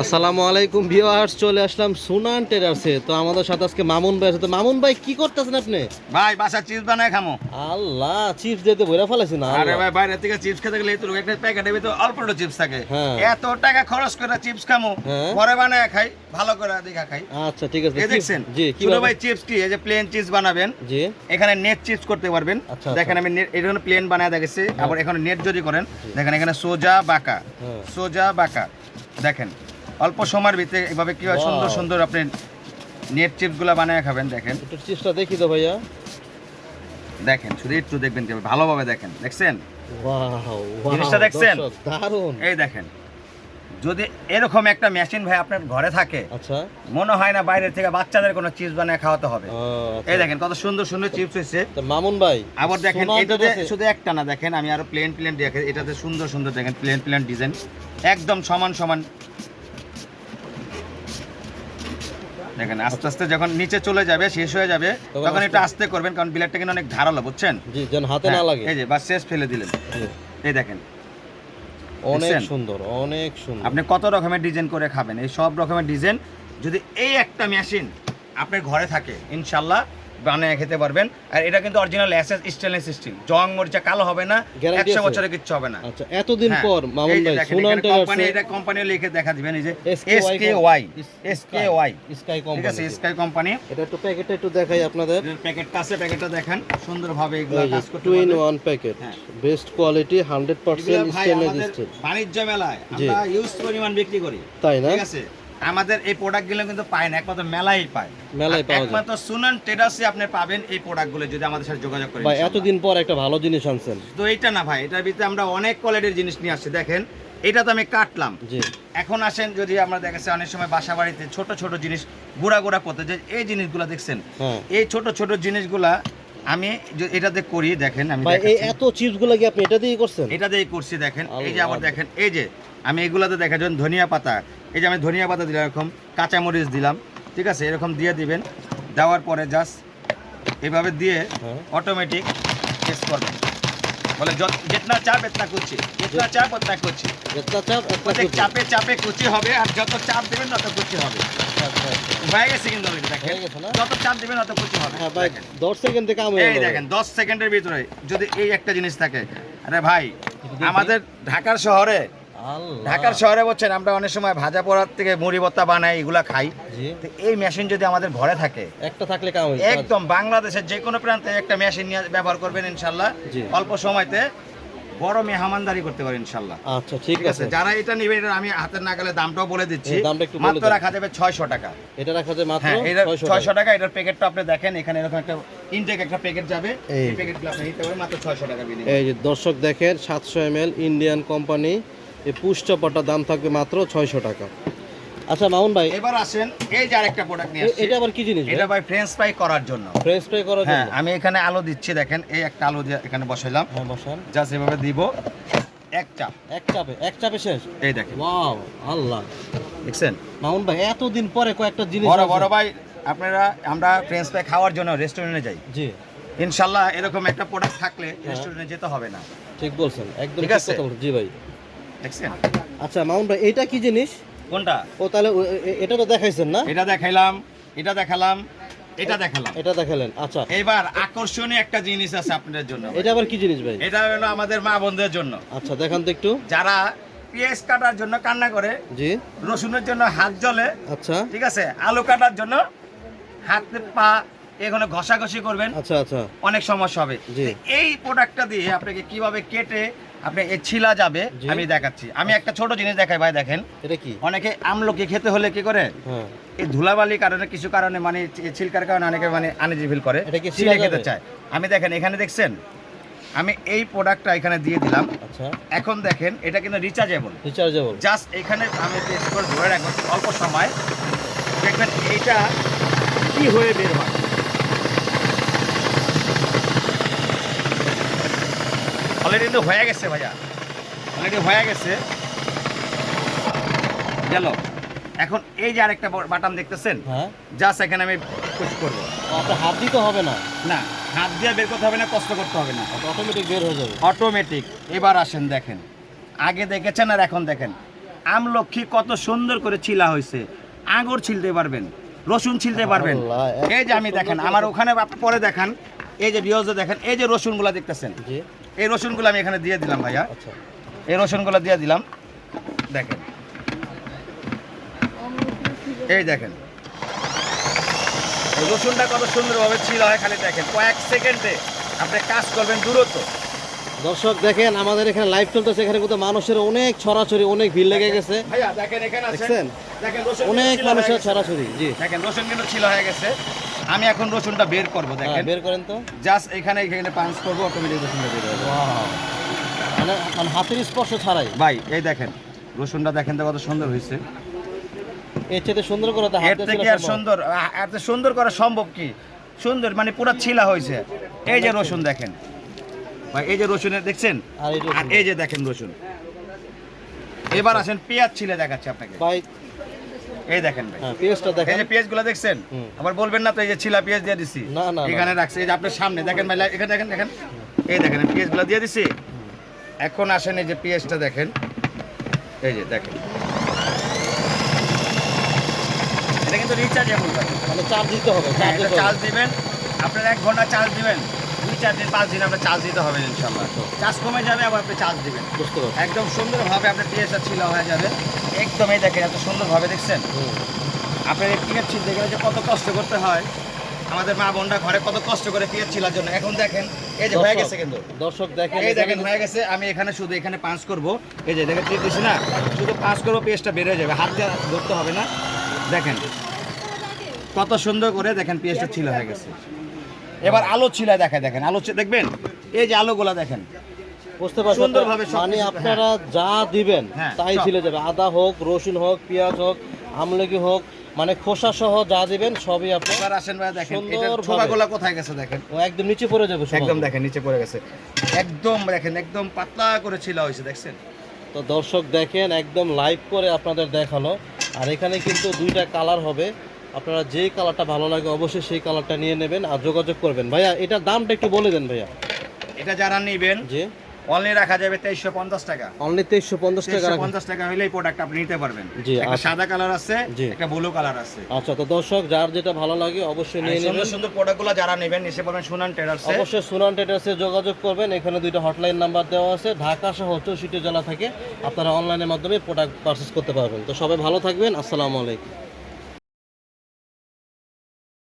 আসসালামু আলাইকুম ভিউয়ার্স, চলে আসলাম সুনান টেরাসে। তো আমাদের সাথে আজকে মামুন ভাই আছে। তো মামুন ভাই কি করতেছেন আপনি? ভাই বাসা চিপস বানায় খামো। আল্লাহ, চিপস দিতে বইরা ফেলাইছি না। আরে ভাই বাইরে থেকে চিপস খেতে গেলে তো একটা প্যাকেটে ভিতরে অল্প একটু চিপস থাকে, হ্যাঁ। এত টাকা খরচ করে চিপস খামো, হ্যাঁ। ঘরে বানায় খাই, ভালো করে দেখা খাই। আচ্ছা ঠিক আছে। এই দেখছেন জি ছোট কিভাবে? ভাই চিপস কি, এই যে প্লেন চিপস বানাবেন, জি এখানে নেট চিপস করতে পারবেন। আচ্ছা, দেখেন আমি নেট এখানে প্লেন বানায় দেখেছি, আবার এখানে নেট যদি করেন দেখেন এখানে সোজা বাঁকা, হ্যাঁ। সোজা বাঁকা। দেখেন অল্প সময়ের ভিতরে এভাবে কি Wow. সুন্দর সুন্দর আপনি নেট চিপস গুলা বানায় খাবেন। দেখেন একটু চিপসটা দেখি তো ভাইয়া। দেখেন শুধু একটু দেখবেন কিভাবে ভালোভাবে দেখেন। দেখছেন ওয়াও, জিনিসটা দেখছেন? দারুন। এই দেখেন যদি এরকম একটা মেশিন ভাই আপনার ঘরে থাকে, আচ্ছা মনে হয় না বাইরে থেকে বাচ্চাদের কোনো চিপস বানায় খাওয়াতে হবে। আচ্ছা। এই দেখেন কত সুন্দর সুন্দর চিপস হয়েছে। তো মামুন ভাই আবার দেখেন সুনান এটাতে টেরাসে- শুধু একটা না, দেখেন আমি আরো প্লেন প্লেন দেখেন, এটাতে সুন্দর সুন্দর দেখেন প্লেন প্লেন ডিজাইন, একদম সমান সমান। দেখেন আস্তে আস্তে যখন নিচে চলে যাবে, শেষ হয়ে যাবে, তখন একটু আস্তে করবেন, কারণ ব্লেডটা কিন্তু অনেক ধারালো, বুঝছেন? জি, যেন হাতে না হ্যাঁ, লাগে। এই যে বাস শেষ ফেলে দিলেন। জি। এই দেখেন অনেক দেখছেন? সুন্দর, অনেক সুন্দর। আপনি কত রকমের ডিজাইন করে খাবেন, এই সব রকমের ডিজাইন যদি এই একটা মেশিন আপনার ঘরে থাকে, ইনশাল্লাহ বানিয়ে খেতে পারবেন। আর এটা কিন্তু অরিজিনাল এসএস স্টেনলেস স্টিল, জং মরিচা কালো হবে না, Guarantee 100 আছে? বছরে কিচ্ছু হবে না। আচ্ছা, এতদিন হ্যাঁ, পর মামুন এই যে ভাই দেখেন, সুনান এখানে কোম্পানি, টেরাসে এটা কোম্পানি লিখে দেখা দিবেন, এই যে SKY SKY স্কাই ঠিক আছে, কোম্পানি। Sky company. এটা একটু প্যাকেটটা একটু দেখাই আপনাদের। প্যাকেটটা আছে, প্যাকেটটা দেখেন সুন্দরভাবে এগুলো কাজ করতে টু ইন পারবেন। ওয়ান প্যাকেট, হ্যাঁ। বেস্ট কোয়ালিটি, 100% এগুলো ভাই স্টেনলেস আমাদের স্টিল। বাণিজ্য মেলায় জি। আমরা ইউজ পরিমাণ বিক্রি করি, তাই না? ঠিক আছে? আমাদের এই প্রোডাক্টগুলো কিন্তু পায় না, একমাত্র মেলাই পায়। মেলায় আর পাওয়া যায়। একমাত্র সুনান ট্রেডার্সে আপনি পাবেন এই প্রোডাক্টগুলো, যদি আমাদের সাথে যোগাযোগ করেন। ভাই ইনশাআল্লাহ। এতদিন পর একটা ভালো জিনিস আনছেন। তো এইটা না ভাই, এটার ভিতরে আমরা অনেক কোয়ালিটির জিনিস নিয়ে আসছি। দেখেন এটা তো আমি কাটলাম, জি এখন আসেন যদি আমরা দেখেছি অনেক সময় বাসা বাড়িতে ছোট ছোট জিনিস গুড়া গুড়া করতে, যে এই জিনিসগুলো দেখছেন, হ্যাঁ এই ছোট ছোট জিনিসগুলা আমি এটাতে করি। দেখেন আমি ভাই এই দেখাচ্ছি। এত চিপস গুলো কি আপনি এটা দিয়ে করছেন? এটা দিয়ে করছি। দেখেন এই যে আবার আল্লাহ। দেখেন, এই যে আমি এগুলাতে দেখা যান ধনিয়া পাতা, এই যে আমি ধনিয়া পাতা দিলাম, এরকম কাঁচামরিচ দিলাম, ঠিক আছে? এরকম দিয়ে দিবেন, দেওয়ার পরে জাস্ট এভাবে দিয়ে হ্যাঁ। অটোমেটিক টেস্ট করবেন। বলে जितना চাপ इतना কুচি, जितना চাপ उतना কুচি, যেটা চাপ একটা প্রত্যেক কুচি। চাপে চাপে কুচি হবে, আর যত চাপ দিবেন তত কুচি হবে। আচ্ছা, আচ্ছা। হয়ে গেছে কিন্তু already, দেখেন হয়ে গেছে না? যত চাপ দিবেন তত কুচি হবে। হ্যাঁ ভাই, দেখেন 10 সেকেন্ডে কাম হয়ে এই গেল। দেখেন 10 সেকেন্ডের ভিতরে যদি এই একটা জিনিস থাকে, আরে ভাই আমাদের ঢাকার শহরে, আল্লাহ। ঢাকার শহরে বলছেন আমরা অনেক সময় ভাজা পোড়ার থেকে মুড়ি ভর্তা বানাই, এগুলা খাই। জি, তো এই মেশিন যদি আমাদের ঘরে থাকে, একটা থাকলে কাম হয়ে একদম বাংলাদেশের যে কোনো প্রান্তে একটা মেশিন নিয়ে ব্যবহার করবেন, ইনশাল্লাহ জি। অল্প সময়তে বড় মেহমানদারি করতে পারেন ইনশাল্লাহ। আচ্ছা ঠিক ঠিক আছে, আছে। যারা এটা নেবেন, এটা আমি হাতের নাগালে দামটাও বলে দিচ্ছি, এই দামটা একটু বলে মাত্র দেন। রাখা যাবে 600 টাকা। এটা রাখা যায় মাত্র হ্যাঁ, এটা 600 600 টাকা। এটার প্যাকেটটা আপনি দেখেন, এখানে এরকম একটা ইনটেক একটা প্যাকেট যাবে, এই। এই প্যাকেটগুলো আপনি নিতে পারেন মাত্র 600 টাকা বিনিময়ে। এই যে দর্শক দেখেন, 700 ml ইন্ডিয়ান কোম্পানি, এই পুশ চপারটার দাম থাকবে মাত্র 600 টাকা। আচ্ছা মামুন ভাই, এবার আসেন এই যে আরেকটা প্রোডাক্ট নিয়ে আসছি। এটা আবার কি জিনিস? এটা ভাই ফ্রেঞ্চ ফ্রাই করার জন্য। ফ্রেঞ্চ ফ্রাই করার হ্যাঁ, জন্য? আমি এখানে আলু দিচ্ছি, দেখেন এই একটা আলু দিয়ে এখানে বসাইলাম, হ্যাঁ বসান। জাস্ট এভাবে দিব, এক চাপ, এক চাপে শেষ। এই দেখেন ওয়াও, আল্লাহ। দেখছেন? মামুন ভাই এতদিন পরে কয়েকটা জিনিস বড় আছে। বড় ভাই আপনারা, আমরা ফ্রেঞ্চ ফ্রাই খাওয়ার জন্য রেস্টুরেন্টে যাই, জি ইনশাল্লাহ এরকম একটা প্রোডাক্ট থাকলে রেস্টুরেন্টে যেতে হবে না। ঠিক বলছেন, একদম ঠিক ঠিক আছে? কথা বলছেন। জি ভাই। দেখছেন আচ্ছা মামুন ভাই, এটা কি জিনিস? কোনটা? ও তাহলে এটা তো দেখাইছেন না? এটা দেখাইলাম, এটা দেখালাম, এটা দেখালাম। এটা দেখালেন। আচ্ছা, এবার আকর্ষণীয় একটা জিনিস আছে আপনাদের জন্য। এটা আবার কি জিনিস ভাই? এটা হলো আমাদের মা বোনদের জন্য, আচ্ছা দেখান তো একটু। যারা পেঁয়াজ কাটার জন্য কান্না করে, জি রসুনের জন্য হাত জ্বলে, আচ্ছা ঠিক আছে, আলু কাটার জন্য হাত পা এখানে ঘষাঘষি করবেন, আচ্ছা আচ্ছা অনেক সমস্যা হবে। জি। তো এই প্রোডাক্টটা দিয়ে আপনাকে কিভাবে কেটে আপনি এই ছিলা যাবে জি। আমি দেখাচ্ছি। আমি একটা ছোট জিনিস দেখাই ভাই, দেখেন এটা কি? অনেকে আমলকি খেতে হলে কি করে, হ্যাঁ এই ধুলাবালির কারণে, কিছু কারণে মানে এই ছিলকার কারণে অনেকে মানে আনইজি ফিল করে, এটা কি ছিলে ছিলা খেতে যাবে? চায়। আমি দেখেন এখানে দেখছেন, আমি এই প্রোডাক্টটা এখানে দিয়ে দিলাম। আচ্ছা, এখন দেখেন এটা কিন্তু রিচার্জেবল, রিচার্জেবল। জাস্ট এখানে আমি টেস্ট করে ধরে রাখবো অল্প সময়, দেখবেন এইটা কি হয়ে বের হয়। অলরেডি কিন্তু হয়ে গেছে ভাইয়া, অলরেডি হয়ে গেছে, গেল। এখন এই যে আরেকটা বাটন দেখতেছেন, হ্যাঁ, জাস্ট এখানে আমি পুশ করবো। আপনার হাত দিতে হবে না, না, হাত দিয়ে বের করতে হবে না, কষ্ট করতে হবে না, অটোমেটিক বের হয়ে যাবে। অটোমেটিক। এবার আসেন দেখেন, আগে দেখেছেন আর এখন দেখেন, আমলক্ষী কত সুন্দর করে ছিলা হয়েছে, আঙুর ছিলতে পারবেন, রসুন ছিলতে পারবেন। আল্লাহ, এত এই যে আমি দেখেন সুন্দর আমার করে- ওখানে আপনি পরে দেখান, এই যে ভিউয়ার্সে দেখেন, এই যে রসুনগুলা দেখতেছেন, জি এই রসুনগুলো আমি এখানে দিয়ে দিলাম ভাইয়া, আচ্ছা এই রসুনগুলো দিয়ে দিলাম, দেখেন এই দেখেন এই রসুনটা কত সুন্দরভাবে ছিল হয়, খালি দেখেন কয়েক সেকেন্ডে আপনি কাজ করবেন দ্রুত। দর্শক দেখেন আমাদের এখানে লাইভ চলতেছে, এখানে কিন্তু মানুষের অনেক ছড়াছড়ি, অনেক ভিড় লেগে গেছে, ভাইয়া দেখেন এখানে আছেন, দেখছেন দেখেন রসুন অনেক কিন্তু ছিল হয়ে মানুষের গেছে। ছড়াছড়ি। জি দেখেন রসুন কিন্তু ছিল হয়ে গেছে, আমি এখন রসুনটা বের করব, হ্যাঁ, দেখেন বের করেন তো। জাস্ট এখানে এখানে পাঞ্চ করবো, অটোমেটিক রসুনটা বের হয়ে যাবে। মানে মানে হাতের স্পর্শ ছাড়াই ভাই এই দেখেন রসুনটা দেখেন তো কত সুন্দর হয়েছে, এর চেয়ে সুন্দর করে তো এর হাতে থেকে ছিল আর সুন্দর এত সুন্দর করা সম্ভব কি? সুন্দর মানে পুরো ছিলা হয়েছে। এই যে রসুন দেখেন ভাই, এই যে রসুনের দেখছেন, আর এই আর এই যে দেখেন রসুন। এবার আসেন পেঁয়াজ ছিলে দেখাচ্ছি আপনাকে, ভাই এই দেখেন ভাই, হ্যাঁ পেঁয়াজটা এই দেখেন যে পেঁয়াজগুলো দেখছেন, হুম। আবার বলবেন না তো এই যে ছিলা পেঁয়াজ দিয়ে দিছি, না, না, না। এখানে রাখছি, এই যে আপনার সামনে দেখেন ভাই, এখানে দেখেন দেখেন, এই দেখেন আমি পেঁয়াজগুলো দিয়ে দিছি। এখন আসেন এই যে পেঁয়াজটা দেখেন, এই যে দেখেন, এটা কিন্তু রিচার্জেবল ভাই। মানে চার্জ দিতে হবে, হ্যাঁ, চার্জ এটা দিতে চার্জ হবে। দিবেন, আপনার 1 ঘন্টা চার্জ দিবেন, 2-4 দিন 5 দিন আপনার চার্জ দিতে হবে ইনশাআল্লাহ। চার্জ কমে যাবে আবার আপনি চার্জ দিবেন, বুঝতে পারছি। একদম সুন্দরভাবে আপনার পেঁয়াজটা ছিল হয়ে যাবে। একদম এই দেখেন এত সুন্দরভাবে দেখছেন, হুম। আপনার এই পেঁয়াজ ছিলতে গেলে যে কত কষ্ট করতে হয়, আমাদের মা বোনরা ঘরে কত কষ্ট করে পেঁয়াজ ছিলার জন্য। এখন দেখেন এই যে হয়ে গেছে কিন্তু, দর্শক দেখেন এই দেখেন এখানে- হয়ে গেছে। আমি এখানে শুধু এখানে পাঁচ করব, এই যে দেখেন দিয়ে দিছি না, শুধু পাঁচ করবো, পেঁয়াজটা বের হয়ে যাবে, হাত দিয়ে ধরতে হবে না। দেখেন কত সুন্দর করে দেখেন পেঁয়াজটা ছিল হয়ে গেছে। এবার আলো ছিল দেখেন, দেখেন আলো দেখবেন, এই যে আলোগুলা দেখেন, বুঝতে পারছি সুন্দরভাবে সব মানে কিছু- আপনারা যা দিবেন হ্যাঁ, তাই সব। ছিল যাবে, আদা হোক, রসুন হোক, পেঁয়াজ হোক, আমলকি হোক, মানে খোসা সহ যা দিবেন সবই আপনি এবার আসেন ভাই দেখেন এটা সুন্দরভাবে- ছোবাগুলা কোথায় গেছে দেখেন, ও একদম নিচে পড়ে যাবে সব। একদম দেখেন নিচে পড়ে গেছে, একদম দেখেন একদম পাতলা করে ছিল হয়েছে দেখছেন। তো দর্শক দেখেন একদম লাইভ করে আপনাদের দেখালো। আর এখানে কিন্তু দুইটা কালার হবে, আপনারা যেই কালারটা ভালো লাগে অবশ্যই সেই কালারটা নিয়ে নেবেন আর যোগাযোগ করবেন। ভাইয়া এটার দামটা একটু বলে দেন ভাইয়া। এটা যারা নেবেন যে অনলি রাখা যাবে 2350 টাকা। অনলি 2350 টাকা রাখেন। 2350 টাকা হলেই প্রোডাক্ট আপনি নিতে পারবেন। জি, একটা আচ্ছা। সাদা কালার আছে, জি। একটা ব্লু কালার আছে। আচ্ছা, তো দর্শক যার যেটা ভালো লাগে অবশ্যই নিয়ে সুন্দর নেবেন। সুন্দর প্রোডাক্টগুলো যারা নেবেন এসে বলবেন সুনান ট্রেডার্সে। অবশ্যই সুনান ট্রেডার্সে যোগাযোগ করবেন, এখানে দুইটা হটলাইন নাম্বার দেওয়া আছে, ঢাকা সহ 64 জেলা থেকে আপনারা অনলাইনের মাধ্যমে প্রোডাক্ট পারচেস করতে পারবেন। তো সবাই ভালো থাকবেন, আসসালামু আলাইকুম।